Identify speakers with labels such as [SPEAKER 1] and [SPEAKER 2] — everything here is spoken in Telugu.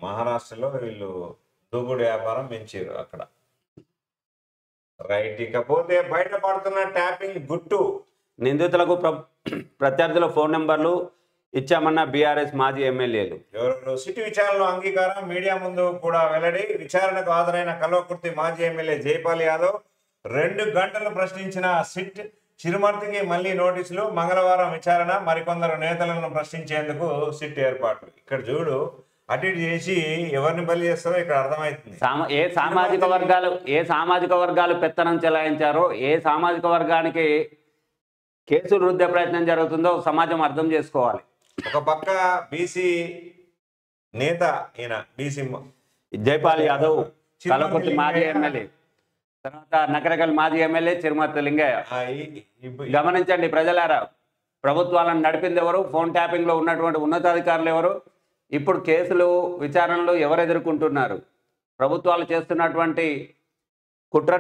[SPEAKER 1] మహారాష్ట్రలో వీళ్ళు దూకుడు వ్యాపారం పెంచారు అక్కడ. రైట్. ఇకపోతే బయటపడుతున్న ట్యాపింగ్ గుట్టు.
[SPEAKER 2] నిందితులకు ప్రత్యర్థుల ఫోన్ నెంబర్లు ఇచ్చామన్న బీఆర్ఎస్ మాజీ ఎమ్మెల్యేలు.
[SPEAKER 1] ఎవరు? సిటీ విచారణలో అంగీకారం మీడియా ముందు కూడా వెల్లడి. విచారణకు హాజరైన కల్వకుర్తి మాజీ ఎమ్మెల్యే జైపాల్ యాదవ్ 2 గంటలు ప్రశ్నించిన సిట్ చిరుమర్తికి మళ్లీ నోటీసులు. మంగళవారం విచారణ. మరికొందరు నేతలను ప్రశ్నించేందుకు సిట్ ఏర్పాట్లు. ఇక్కడ చూడు, అటు ఇటు చేసి ఎవరిని బలి చేస్తారో ఇక్కడ అర్థమవుతుంది.
[SPEAKER 2] ఏ సామాజిక వర్గాలు పెత్తనం చెలాయించారో, ఏ సామాజిక వర్గానికి కేసులు రుద్దే ప్రయత్నం జరుగుతుందో సమాజం అర్థం చేసుకోవాలి.
[SPEAKER 1] ఒక పక్క బీసీ నేత ఈయన బీసీ
[SPEAKER 2] జైపాల్ యాదవ్, కల్వకుర్తి మాజీ ఎమ్మెల్యే, తర్వాత నకరకల్ మాజీ ఎమ్మెల్యే చిరుమర్తి లింగయ్య. గమనించండి ప్రజలారా, ప్రభుత్వాలను నడిపింది ఎవరు? ఫోన్ ట్యాపింగ్ లో ఉన్నటువంటి ఉన్నతాధికారులు ఎవరు? ఇప్పుడు కేసులు విచారణలు ఎవరు ఎదుర్కొంటున్నారు? ప్రభుత్వాలు చేస్తున్నటువంటి కుట్ర